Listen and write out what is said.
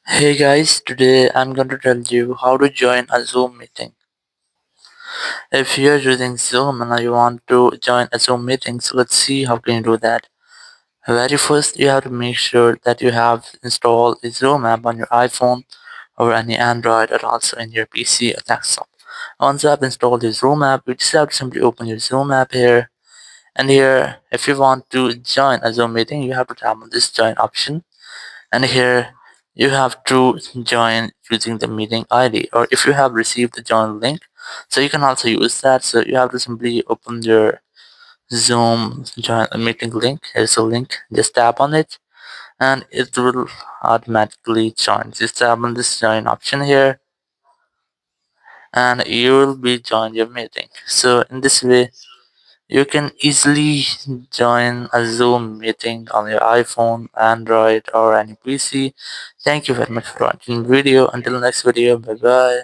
Hey guys, today I'm going to tell you how to join a Zoom meeting. If you're using Zoom and you want to join a Zoom meeting, so let's see how can you do that. Very first, you have to make sure that you have installed the Zoom app on your iPhone or any Android or also in your PC or desktop. Once you have installed the Zoom app, you just have to simply open your Zoom app here. And here, if you want to join a Zoom meeting, you have to tap on this join option. And here you have to join using the meeting ID, or if you have received the join link, so you can also use that. So you have to simply open your Zoom join meeting link. Here's a link, just tap on it and it will automatically join. Just tap on this join option here and you will be joined your meeting. So in this way you can easily join a Zoom meeting on your iPhone, Android, or any PC. Thank you very much for watching the video. Until next video, bye bye.